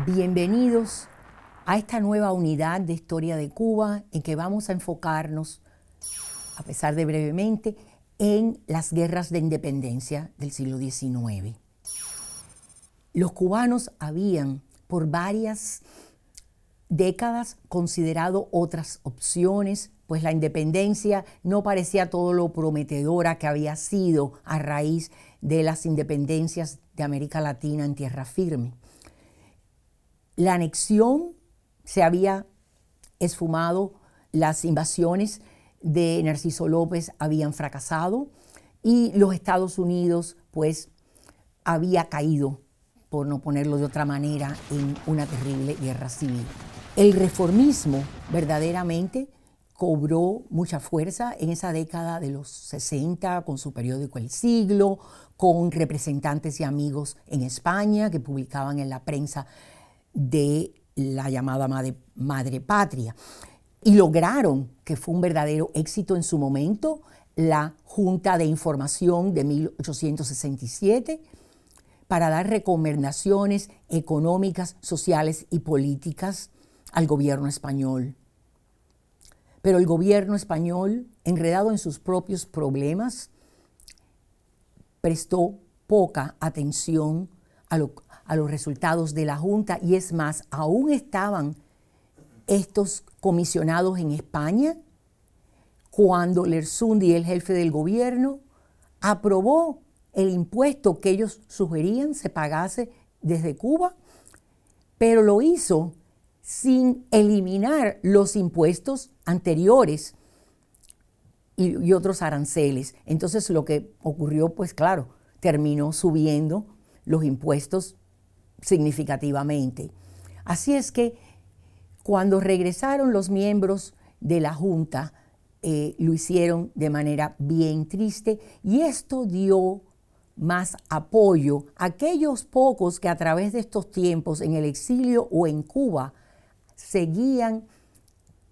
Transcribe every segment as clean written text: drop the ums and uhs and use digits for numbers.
Bienvenidos a esta nueva unidad de Historia de Cuba en que vamos a enfocarnos, a pesar de brevemente, en las guerras de independencia del siglo XIX. Los cubanos habían por varias décadas considerado otras opciones, pues la independencia no parecía todo lo prometedora que había sido a raíz de las independencias de América Latina en tierra firme. La anexión se había esfumado, las invasiones de Narciso López habían fracasado y los Estados Unidos pues había caído, por no ponerlo de otra manera, en una terrible guerra civil. El reformismo verdaderamente cobró mucha fuerza en esa década de los 60 con su periódico El Siglo, con representantes y amigos en España que publicaban en la prensa de la llamada Madre Patria. Y lograron, que fue un verdadero éxito en su momento, la Junta de Información de 1867 para dar recomendaciones económicas, sociales y políticas al gobierno español. Pero el gobierno español, enredado en sus propios problemas, prestó poca atención a los resultados de la Junta, y es más, aún estaban estos comisionados en España cuando Lersundi, el jefe del gobierno, aprobó el impuesto que ellos sugerían se pagase desde Cuba, pero lo hizo sin eliminar los impuestos anteriores y otros aranceles. Entonces lo que ocurrió, pues claro, terminó subiendo los impuestos significativamente. Así es que cuando regresaron los miembros de la Junta, lo hicieron de manera bien triste, y esto dio más apoyo a aquellos pocos que a través de estos tiempos en el exilio o en Cuba seguían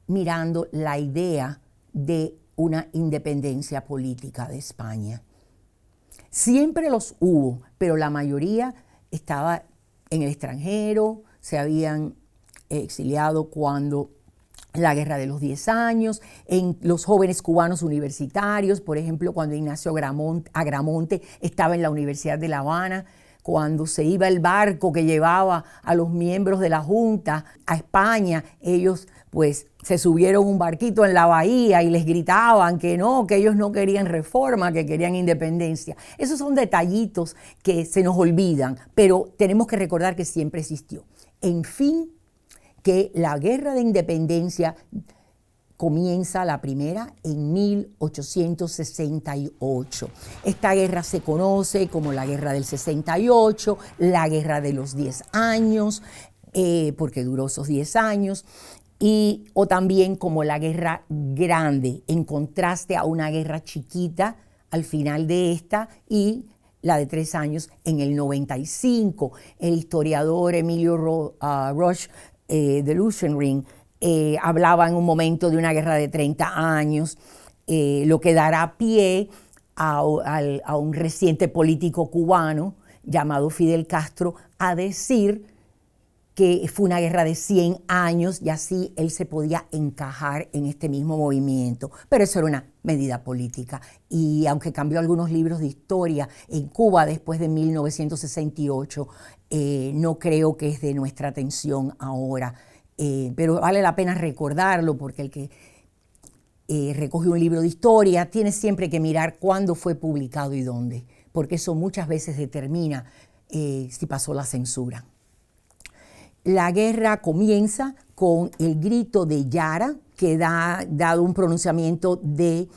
mirando la idea de una independencia política de España. Siempre los hubo, pero la mayoría estaba en el extranjero, se habían exiliado cuando la Guerra de los 10 años, en los jóvenes cubanos universitarios, por ejemplo, cuando Ignacio Agramonte estaba en la Universidad de La Habana, cuando se iba el barco que llevaba a los miembros de la Junta a España, ellos pues se subieron un barquito en la bahía y les gritaban que ellos no querían reforma, que querían independencia. Esos son detallitos que se nos olvidan, pero tenemos que recordar que siempre existió. En fin, que la guerra de independencia comienza la primera en 1868. Esta guerra se conoce como la Guerra del 68, la Guerra de los 10 años, porque duró esos 10 años, o también como la Guerra Grande, en contraste a una guerra chiquita al final de esta y la de 3 años en el 95. El historiador Emilio Roche de Luschenring hablaba en un momento de una guerra de 30 años, lo que dará pie a un reciente político cubano llamado Fidel Castro a decir que fue una guerra de 100 años y así él se podía encajar en este mismo movimiento. Pero eso era una medida política. Y aunque cambió algunos libros de historia en Cuba después de 1968, no creo que es de nuestra atención ahora. Pero vale la pena recordarlo, porque el que recoge un libro de historia tiene siempre que mirar cuándo fue publicado y dónde, porque eso muchas veces determina si pasó la censura. La guerra comienza con el grito de Yara, que dado un pronunciamiento de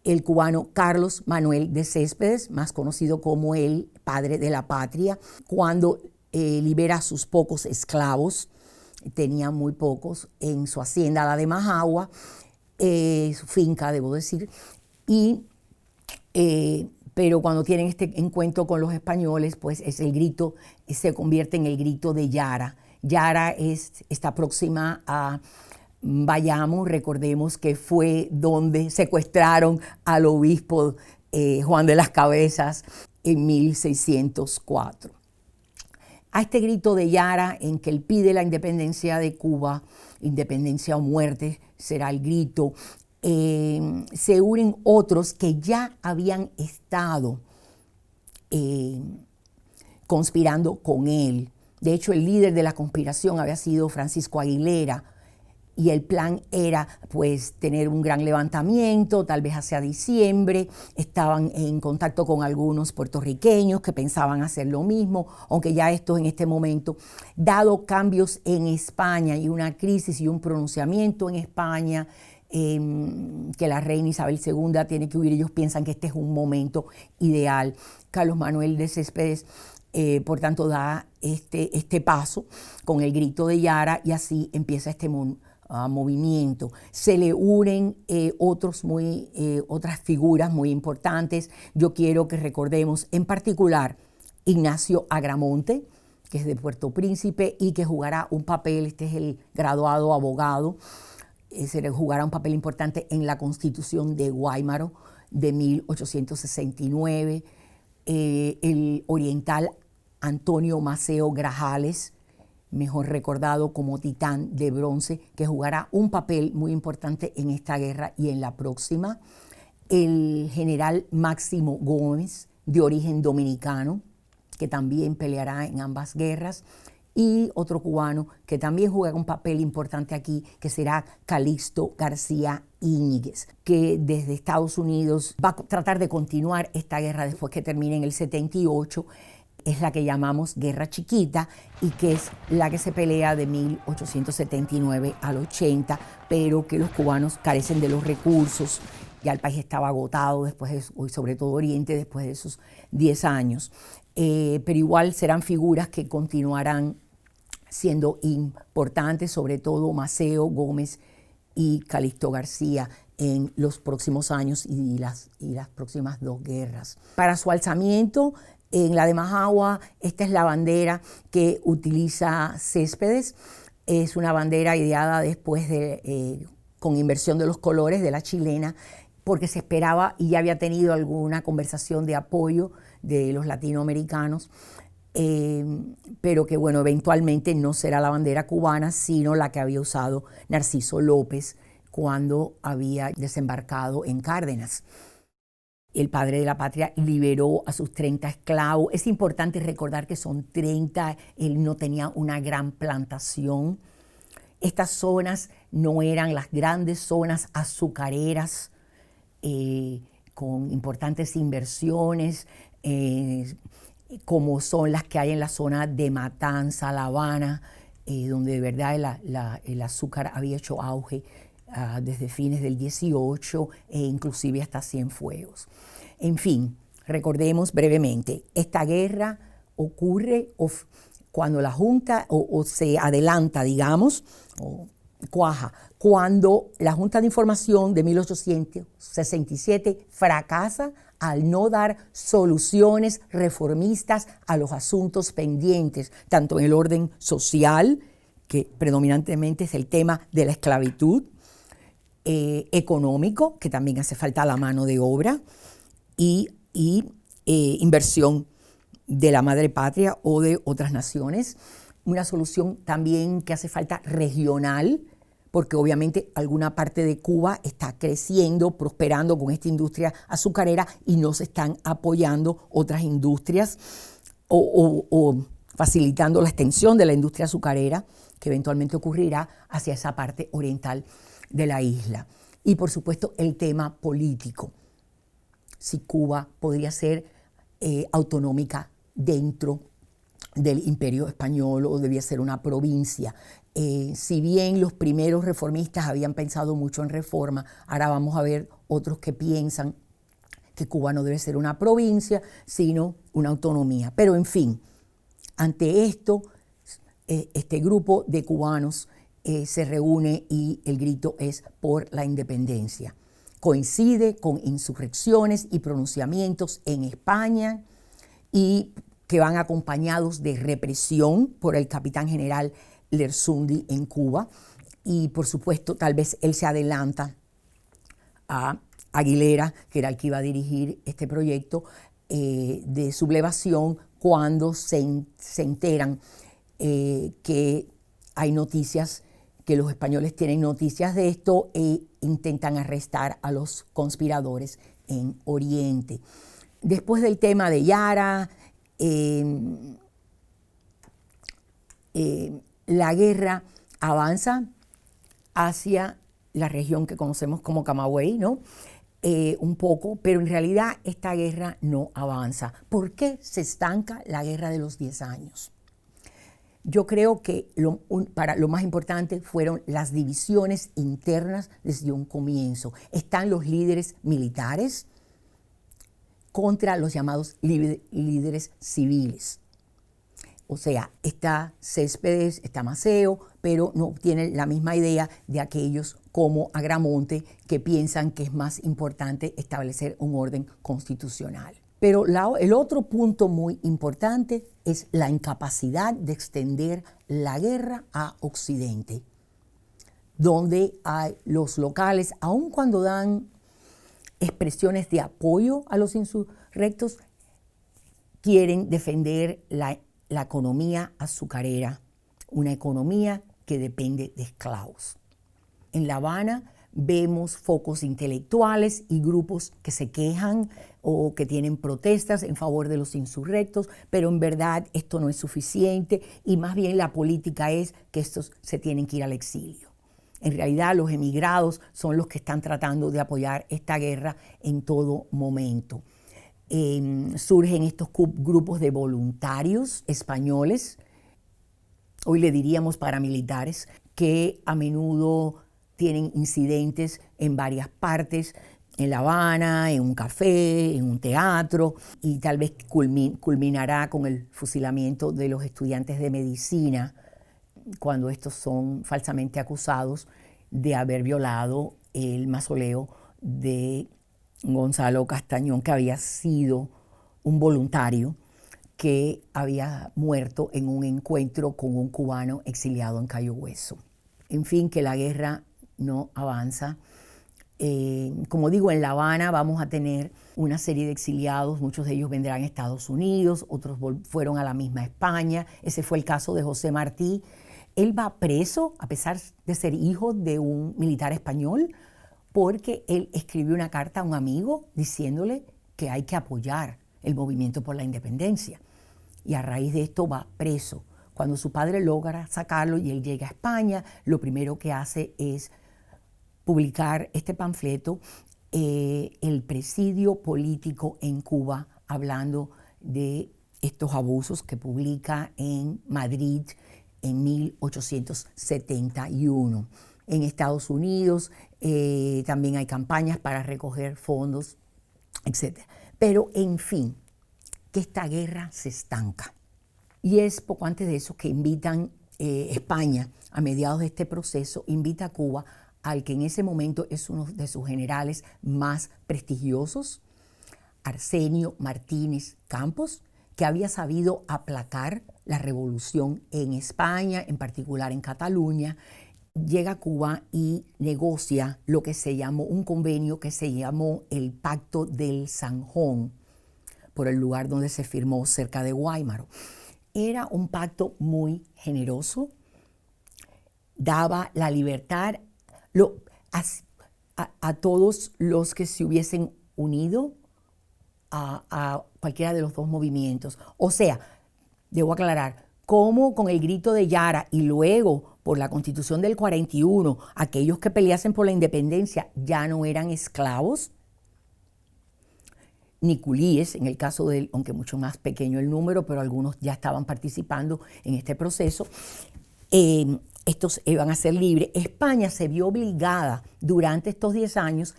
el cubano Carlos Manuel de Céspedes, más conocido como el padre de la patria, cuando libera a sus pocos esclavos. Tenía muy pocos en su hacienda, la de Majagua, su finca, debo decir, pero cuando tienen este encuentro con los españoles, pues el grito se convierte en el grito de Yara. Yara está próxima a Bayamo, recordemos que fue donde secuestraron al obispo Juan de las Cabezas en 1604. a este grito de Yara en que él pide la independencia de Cuba, independencia o muerte será el grito, se unen otros que ya habían estado conspirando con él. De hecho, el líder de la conspiración había sido Francisco Aguilera, y el plan era pues tener un gran levantamiento, tal vez hacia diciembre. Estaban en contacto con algunos puertorriqueños que pensaban hacer lo mismo, aunque ya esto en este momento, dado cambios en España y una crisis y un pronunciamiento en España, que la reina Isabel II tiene que huir, ellos piensan que este es un momento ideal. Carlos Manuel de Céspedes, por tanto, da este paso con el grito de Yara, y así empieza este movimiento. Se le unen otras figuras muy importantes. Yo quiero que recordemos en particular Ignacio Agramonte, que es de Puerto Príncipe y que jugará un papel, este es el graduado abogado, se le jugará un papel importante en la Constitución de Guaymaro de 1869. El oriental Antonio Maceo Grajales, mejor recordado como Titán de Bronce, que jugará un papel muy importante en esta guerra y en la próxima. El general Máximo Gómez, de origen dominicano, que también peleará en ambas guerras. Y otro cubano que también jugará un papel importante aquí, que será Calixto García Íñiguez, que desde Estados Unidos va a tratar de continuar esta guerra después que termine en el 78. Es la que llamamos Guerra Chiquita y que es la que se pelea de 1879 al 80, pero que los cubanos carecen de los recursos. Ya el país estaba agotado después de eso, y sobre todo Oriente, después de esos 10 años. Pero igual serán figuras que continuarán siendo importantes, sobre todo Maceo Gómez y Calixto García en los próximos años y las próximas dos guerras. Para su alzamiento, en la de Majagua, esta es la bandera que utiliza Céspedes. Es una bandera ideada después con inversión de los colores de la chilena, porque se esperaba y ya había tenido alguna conversación de apoyo de los latinoamericanos, pero que bueno, eventualmente no será la bandera cubana, sino la que había usado Narciso López cuando había desembarcado en Cárdenas. El padre de la patria liberó a sus 30 esclavos. Es importante recordar que son 30, él no tenía una gran plantación. Estas zonas no eran las grandes zonas azucareras, con importantes inversiones, como son las que hay en la zona de Matanza, La Habana, donde de verdad el azúcar había hecho auge desde fines del 18 e inclusive hasta Cienfuegos. En fin, recordemos brevemente, esta guerra ocurre cuando la Junta, o se adelanta, digamos, o cuaja, cuando la Junta de Información de 1867 fracasa al no dar soluciones reformistas a los asuntos pendientes, tanto en el orden social, que predominantemente es el tema de la esclavitud, económico, que también hace falta la mano de obra, y inversión de la madre patria o de otras naciones. Una solución también que hace falta regional, porque obviamente alguna parte de Cuba está creciendo, prosperando con esta industria azucarera y no se están apoyando otras industrias o facilitando la extensión de la industria azucarera que eventualmente ocurrirá hacia esa parte oriental de la isla. Y por supuesto el tema político, si Cuba podría ser autonómica dentro del Imperio Español o debía ser una provincia. Si bien los primeros reformistas habían pensado mucho en reforma, ahora vamos a ver otros que piensan que Cuba no debe ser una provincia, sino una autonomía. Pero en fin, ante esto, este grupo de cubanos se reúne y el grito es por la independencia. Coincide con insurrecciones y pronunciamientos en España y que van acompañados de represión por el capitán general Lersundi en Cuba. Y por supuesto, tal vez él se adelanta a Aguilera, que era el que iba a dirigir este proyecto de sublevación, cuando se enteran que hay noticias, que los españoles tienen noticias de esto e intentan arrestar a los conspiradores en Oriente. Después del tema de Yara, la guerra avanza hacia la región que conocemos como Camagüey, ¿no? Un poco, pero en realidad esta guerra no avanza. ¿Por qué se estanca la guerra de los 10 años? Yo creo que lo más importante fueron las divisiones internas desde un comienzo. Están los líderes militares contra los llamados líderes civiles. O sea, está Céspedes, está Maceo, pero no tienen la misma idea de aquellos como Agramonte, que piensan que es más importante establecer un orden constitucional. Pero el otro punto muy importante es la incapacidad de extender la guerra a Occidente, donde hay los locales, aun cuando dan expresiones de apoyo a los insurrectos, quieren defender la economía azucarera, una economía que depende de esclavos. En La Habana vemos focos intelectuales y grupos que se quejan o que tienen protestas en favor de los insurrectos, pero en verdad esto no es suficiente y más bien la política es que estos se tienen que ir al exilio. En realidad los emigrados son los que están tratando de apoyar esta guerra en todo momento. Surgen estos grupos de voluntarios españoles, hoy le diríamos paramilitares, que a menudo tienen incidentes en varias partes, en La Habana, en un café, en un teatro, y tal vez culminará con el fusilamiento de los estudiantes de medicina cuando estos son falsamente acusados de haber violado el mausoleo de Gonzalo Castañón, que había sido un voluntario que había muerto en un encuentro con un cubano exiliado en Cayo Hueso. En fin, que la guerra no avanza. Como digo, en La Habana vamos a tener una serie de exiliados, muchos de ellos vendrán a Estados Unidos, otros fueron a la misma España. Ese fue el caso de José Martí. Él va preso a pesar de ser hijo de un militar español, porque él escribió una carta a un amigo diciéndole que hay que apoyar el movimiento por la independencia. Y a raíz de esto va preso. Cuando su padre logra sacarlo y él llega a España, lo primero que hace es publicar este panfleto, El presidio político en Cuba, hablando de estos abusos, que publica en Madrid en 1871. En Estados Unidos también hay campañas para recoger fondos, etc. Pero, en fin, que esta guerra se estanca. Y es poco antes de eso que invitan España, a mediados de este proceso, invita a Cuba al que en ese momento es uno de sus generales más prestigiosos, Arsenio Martínez Campos, que había sabido aplacar la revolución en España, en particular en Cataluña. Llega a Cuba y negocia lo que se llamó un convenio que se llamó el Pacto del Zanjón, por el lugar donde se firmó, cerca de Guaymaro. Era un pacto muy generoso, daba la libertad a todos los que se hubiesen unido a cualquiera de los dos movimientos. O sea, debo aclarar, como con el grito de Yara y luego por la Constitución del 41, aquellos que peleasen por la independencia ya no eran esclavos, ni culíes, en el caso de él, aunque mucho más pequeño el número, pero algunos ya estaban participando en este proceso, estos iban a ser libres. España se vio obligada durante estos 10 años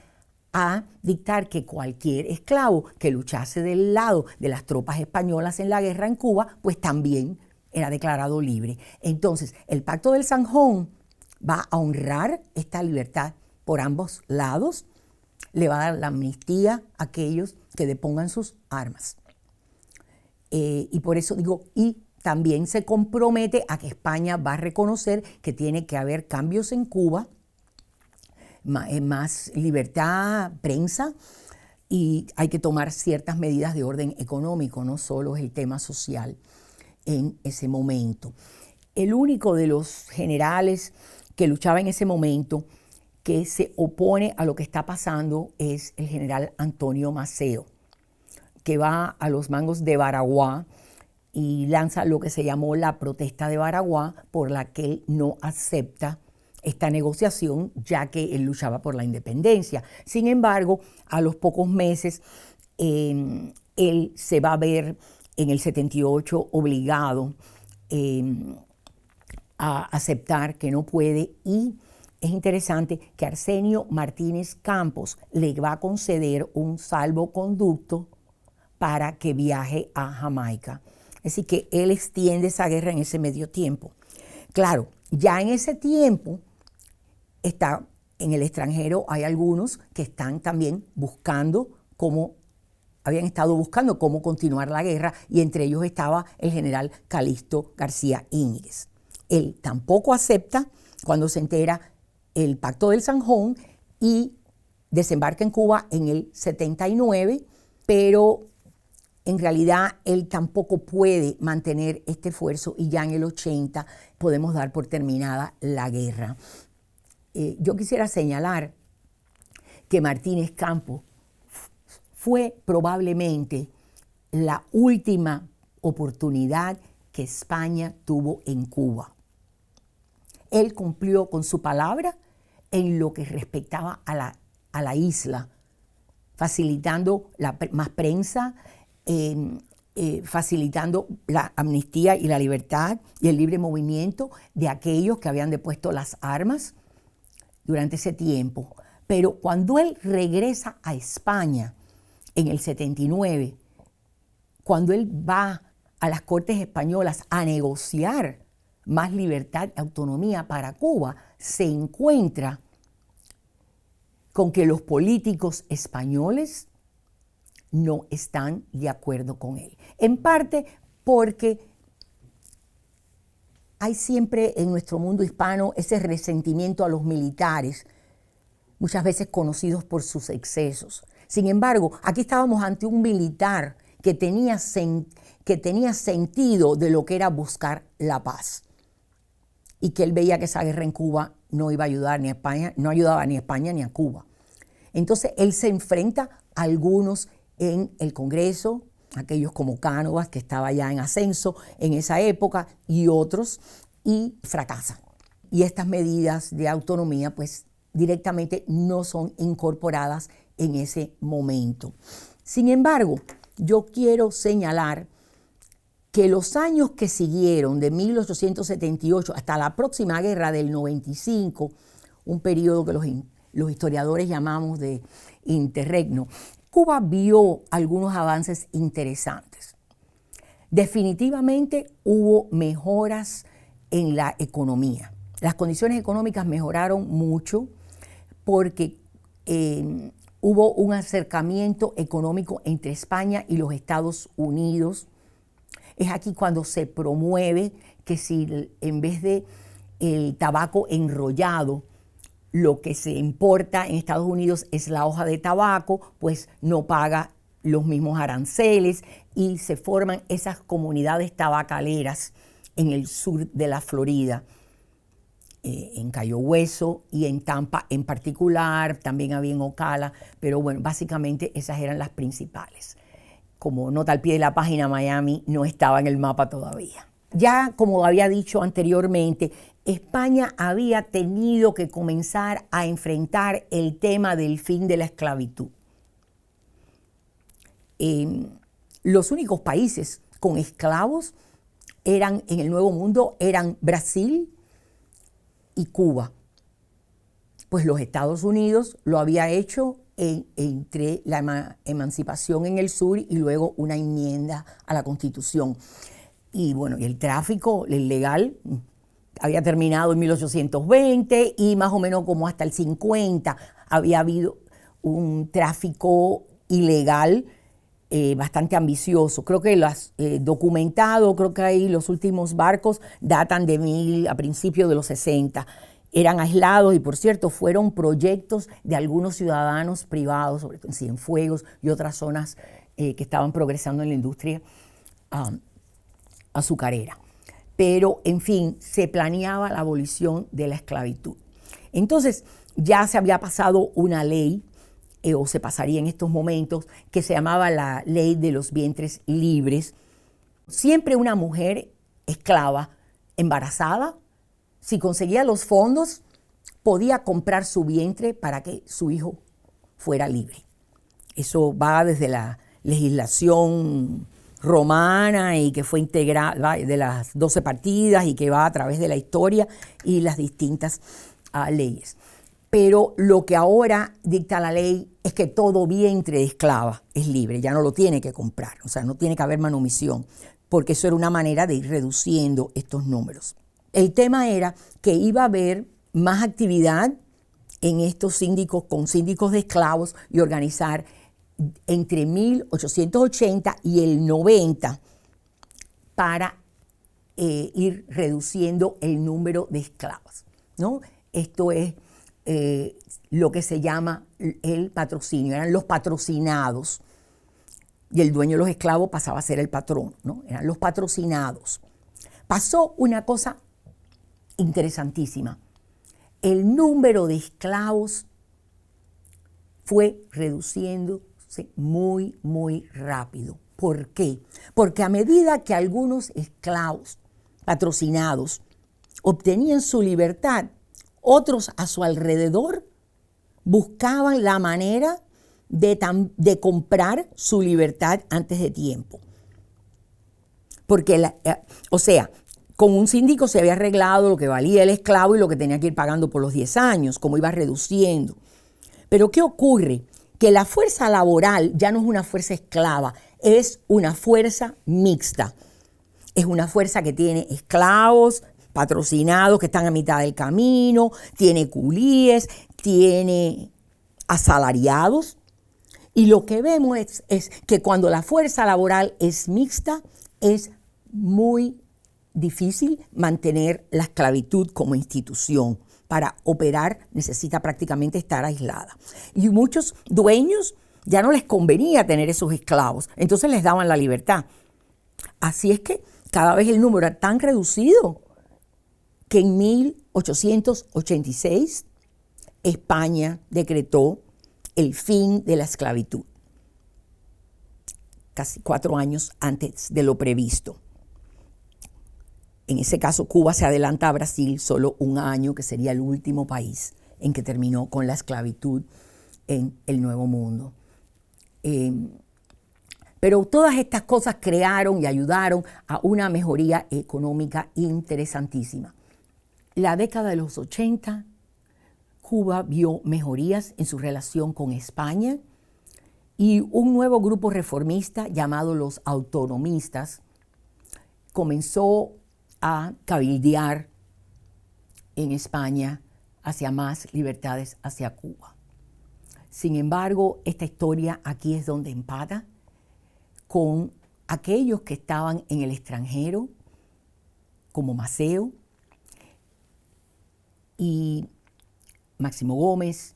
a dictar que cualquier esclavo que luchase del lado de las tropas españolas en la guerra en Cuba, pues también era declarado libre. Entonces, el Pacto del Zanjón va a honrar esta libertad por ambos lados, le va a dar la amnistía a aquellos que depongan sus armas. Y por eso digo, y también se compromete a que España va a reconocer que tiene que haber cambios en Cuba, más libertad, prensa, y hay que tomar ciertas medidas de orden económico, no solo es el tema social en ese momento. El único de los generales que luchaba en ese momento que se opone a lo que está pasando es el general Antonio Maceo, que va a los mangos de Baraguá y lanza lo que se llamó la protesta de Baraguá, por la que él no acepta esta negociación, ya que él luchaba por la independencia. Sin embargo, a los pocos meses, él se va a ver en el 78 obligado a aceptar que no puede, y es interesante que Arsenio Martínez Campos le va a conceder un salvoconducto para que viaje a Jamaica. Así que él extiende esa guerra en ese medio tiempo. Claro, ya en ese tiempo está en el extranjero, hay algunos que están también habían estado buscando cómo continuar la guerra, y entre ellos estaba el general Calixto García Íñiguez. Él tampoco acepta cuando se entera el Pacto del Zanjón y desembarca en Cuba en el 79, pero en realidad él tampoco puede mantener este esfuerzo, y ya en el 80 podemos dar por terminada la guerra. Yo quisiera señalar que Martínez Campos fue probablemente la última oportunidad que España tuvo en Cuba. Él cumplió con su palabra en lo que respectaba a la isla, facilitando más prensa, facilitando la amnistía y la libertad y el libre movimiento de aquellos que habían depuesto las armas durante ese tiempo. Pero cuando él regresa a España en el 79, cuando él va a las Cortes Españolas a negociar más libertad y autonomía para Cuba, se encuentra con que los políticos españoles no están de acuerdo con él. En parte porque hay siempre en nuestro mundo hispano ese resentimiento a los militares, muchas veces conocidos por sus excesos. Sin embargo, aquí estábamos ante un militar que tenía sentido de lo que era buscar la paz, y que él veía que esa guerra en Cuba no iba a ayudar ni a España, no ayudaba ni a España ni a Cuba. Entonces él se enfrenta a algunos en el Congreso, aquellos como Cánovas, que estaba ya en ascenso en esa época, y otros, y fracasa. Y estas medidas de autonomía pues directamente no son incorporadas en ese momento. Sin embargo, yo quiero señalar que los años que siguieron, de 1878 hasta la próxima guerra del 95, un periodo que los historiadores llamamos de interregno, Cuba vio algunos avances interesantes. Definitivamente hubo mejoras en la economía. Las condiciones económicas mejoraron mucho porque hubo un acercamiento económico entre España y los Estados Unidos. Es aquí cuando se promueve que si en vez de el tabaco enrollado, lo que se importa en Estados Unidos es la hoja de tabaco, pues no paga los mismos aranceles, y se forman esas comunidades tabacaleras en el sur de la Florida, en Cayo Hueso y en Tampa en particular, también había en Ocala, pero bueno, básicamente esas eran las principales. Como nota al pie de la página, Miami no estaba en el mapa todavía. Ya, como había dicho anteriormente, España había tenido que comenzar a enfrentar el tema del fin de la esclavitud. Los únicos países con esclavos en el Nuevo Mundo eran Brasil y Cuba. Pues los Estados Unidos lo había hecho entre la emancipación en el sur y luego una enmienda a la Constitución. Y bueno, el tráfico ilegal había terminado en 1820 y más o menos como hasta el 50 había habido un tráfico ilegal bastante ambicioso. Creo que documentado, creo que ahí los últimos barcos datan a principios de los 60. eran aislados y, por cierto, fueron proyectos de algunos ciudadanos privados, sobre todo en Cienfuegos y otras zonas que estaban progresando en la industria azucarera. Pero, en fin, se planeaba la abolición de la esclavitud. Entonces, ya se había pasado una ley, o se pasaría en estos momentos, que se llamaba la Ley de los Vientres Libres. Siempre una mujer esclava embarazada, si conseguía los fondos, podía comprar su vientre para que su hijo fuera libre. Eso va desde la legislación romana y que fue integrada de las 12 partidas y que va a través de la historia y las distintas leyes. Pero lo que ahora dicta la ley es que todo vientre de esclava es libre, ya no lo tiene que comprar, o sea, no tiene que haber manumisión, porque eso era una manera de ir reduciendo estos números. El tema era que iba a haber más actividad en estos síndicos, con síndicos de esclavos, y organizar entre 1880 y el 90 para ir reduciendo el número de esclavos, ¿no? Esto es lo que se llama el patrocinio, eran los patrocinados, y el dueño de los esclavos pasaba a ser el patrón, ¿no? Eran los patrocinados. Pasó una cosa interesantísima. El número de esclavos fue reduciéndose muy, muy rápido. ¿Por qué? Porque a medida que algunos esclavos patrocinados obtenían su libertad, otros a su alrededor buscaban la manera de comprar su libertad antes de tiempo. Porque, con un síndico se había arreglado lo que valía el esclavo y lo que tenía que ir pagando por los 10 años, como iba reduciendo. Pero ¿qué ocurre? Que la fuerza laboral ya no es una fuerza esclava, es una fuerza mixta. Es una fuerza que tiene esclavos patrocinados que están a mitad del camino, tiene culíes, tiene asalariados. Y lo que vemos es que cuando la fuerza laboral es mixta, es muy difícil mantener la esclavitud como institución. Para operar necesita prácticamente estar aislada. Y muchos dueños ya no les convenía tener esos esclavos, entonces les daban la libertad. Así es que cada vez el número era tan reducido que en 1886 España decretó el fin de la esclavitud, casi 4 años antes de lo previsto. En ese caso, Cuba se adelanta a Brasil solo un año, que sería el último país en que terminó con la esclavitud en el Nuevo Mundo. Pero todas estas cosas crearon y ayudaron a una mejoría económica interesantísima. La década de los 80, Cuba vio mejorías en su relación con España y un nuevo grupo reformista llamado los autonomistas comenzó a cabildear en España hacia más libertades hacia Cuba. Sin embargo, esta historia aquí es donde empata con aquellos que estaban en el extranjero, como Maceo y Máximo Gómez,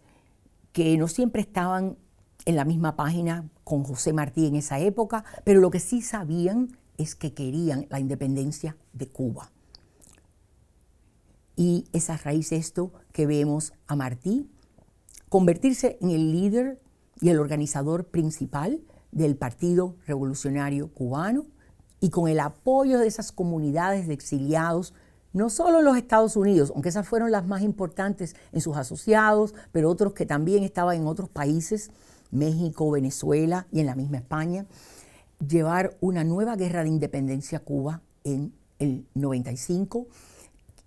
que no siempre estaban en la misma página con José Martí en esa época, pero lo que sí sabían es que querían la independencia de Cuba. Y es a raíz de esto que vemos a Martí convertirse en el líder y el organizador principal del Partido Revolucionario Cubano, y con el apoyo de esas comunidades de exiliados, no solo en los Estados Unidos, aunque esas fueron las más importantes en sus asociados, pero otros que también estaban en otros países, México, Venezuela y en la misma España, llevar una nueva guerra de independencia a Cuba en el 95,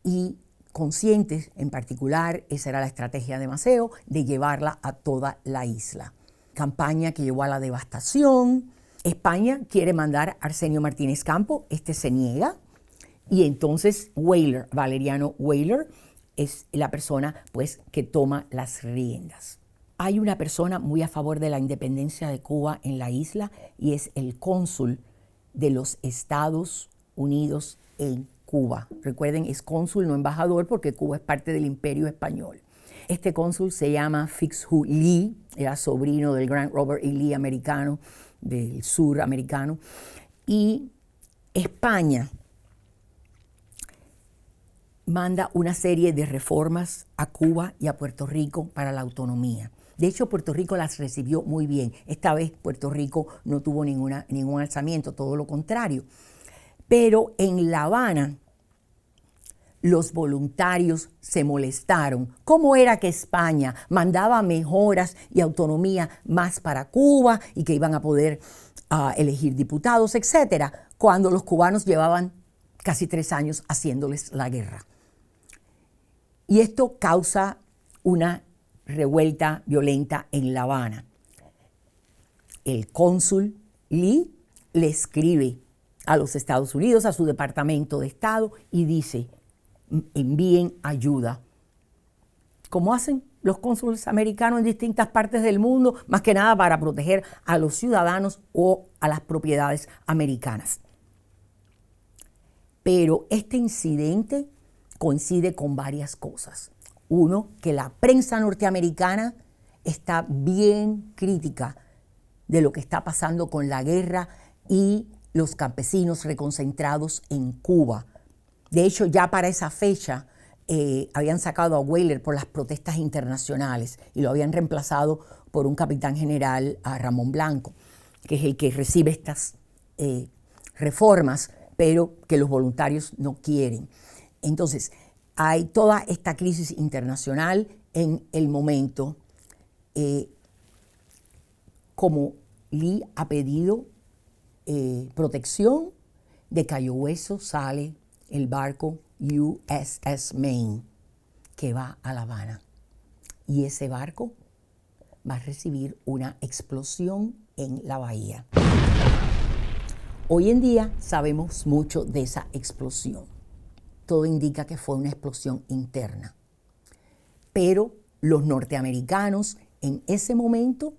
y conscientes en particular, esa era la estrategia de Maceo, de llevarla a toda la isla. Campaña que llevó a la devastación. España quiere mandar a Arsenio Martínez Campo, este se niega, y entonces Weyler, Valeriano Weyler, es la persona pues que toma las riendas. Hay una persona muy a favor de la independencia de Cuba en la isla, y es el cónsul de los Estados Unidos en Cuba. Recuerden, es cónsul, no embajador, porque Cuba es parte del Imperio Español. Este cónsul se llama Fitzhugh Lee, era sobrino del gran Robert E. Lee americano, del sur americano. Y España manda una serie de reformas a Cuba y a Puerto Rico para la autonomía. De hecho, Puerto Rico las recibió muy bien. Esta vez Puerto Rico no tuvo ningún alzamiento, todo lo contrario. Pero en La Habana, los voluntarios se molestaron. ¿Cómo era que España mandaba mejoras y autonomía más para Cuba y que iban a poder elegir diputados, etcétera, cuando los cubanos llevaban casi 3 años haciéndoles la guerra? Y esto causa una revuelta violenta en La Habana. El cónsul Lee le escribe a los Estados Unidos, a su Departamento de Estado, y dice: envíen ayuda. Como hacen los cónsules americanos en distintas partes del mundo, más que nada para proteger a los ciudadanos o a las propiedades americanas. Pero este incidente coincide con varias cosas. Uno, que la prensa norteamericana está bien crítica de lo que está pasando con la guerra y los campesinos reconcentrados en Cuba. De hecho, ya para esa fecha habían sacado a Weyler por las protestas internacionales y lo habían reemplazado por un capitán general, a Ramón Blanco, que es el que recibe estas reformas, pero que los voluntarios no quieren. Entonces, hay toda esta crisis internacional en el momento. Como Lee ha pedido protección, de Cayo Hueso sale el barco USS Maine, que va a La Habana. Y ese barco va a recibir una explosión en la bahía. Hoy en día sabemos mucho de esa explosión. Todo indica que fue una explosión interna. Pero los norteamericanos en ese momento,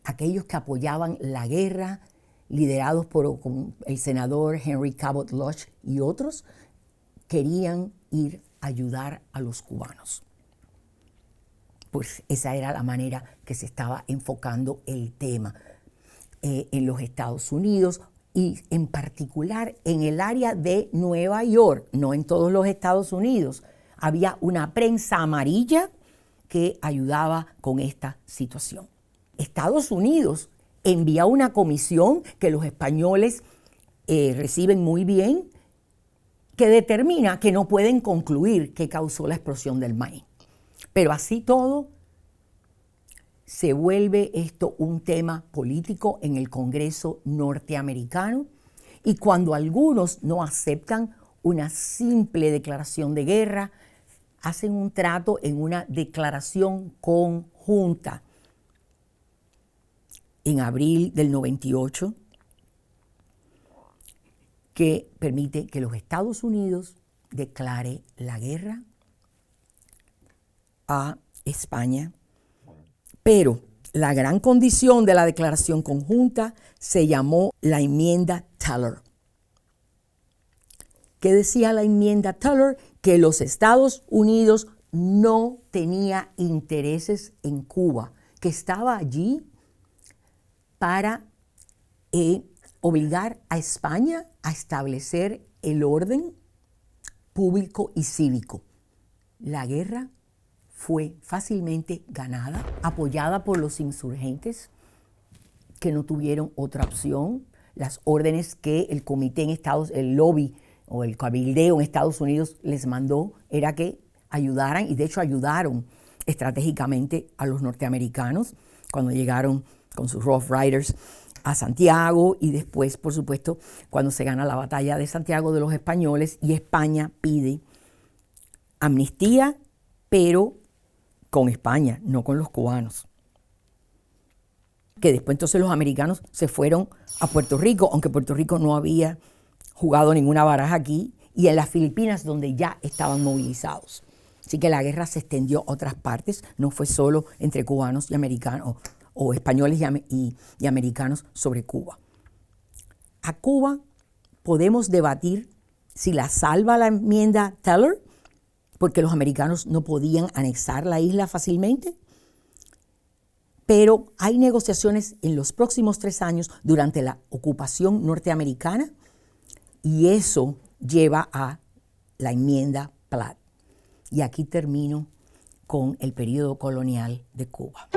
aquellos que apoyaban la guerra, liderados por el senador Henry Cabot Lodge y otros, querían ir a ayudar a los cubanos. Pues esa era la manera que se estaba enfocando el tema en los Estados Unidos y en particular en el área de Nueva York, no en todos los Estados Unidos. Había una prensa amarilla que ayudaba con esta situación. Estados Unidos envía una comisión que los españoles reciben muy bien, que determina que no pueden concluir qué causó la explosión del Maine. Pero así todo, se vuelve esto un tema político en el Congreso norteamericano, y cuando algunos no aceptan una simple declaración de guerra, hacen un trato en una declaración conjunta. En abril del 98, que permite que los Estados Unidos declare la guerra a España. Pero la gran condición de la declaración conjunta se llamó la enmienda Teller. ¿Qué decía la enmienda Teller? Que los Estados Unidos no tenía intereses en Cuba, que estaba allí para obligar a España a establecer el orden público y cívico. La guerra fue fácilmente ganada, apoyada por los insurgentes, que no tuvieron otra opción. Las órdenes que el comité en el lobby o el cabildeo en Estados Unidos les mandó era que ayudaran, y de hecho ayudaron estratégicamente a los norteamericanos cuando llegaron con sus Rough Riders a Santiago, y después, por supuesto, cuando se gana la batalla de Santiago de los españoles y España pide amnistía, pero con España, no con los cubanos. Que después entonces los americanos se fueron a Puerto Rico, aunque Puerto Rico no había jugado ninguna baraja aquí, y en las Filipinas, donde ya estaban movilizados. Así que la guerra se extendió a otras partes, no fue solo entre cubanos y americanos, o españoles y americanos sobre Cuba. A Cuba podemos debatir si la salva la enmienda Teller, porque los americanos no podían anexar la isla fácilmente. Pero hay negociaciones en los próximos 3 años durante la ocupación norteamericana y eso lleva a la enmienda Platt. Y aquí termino con el periodo colonial de Cuba.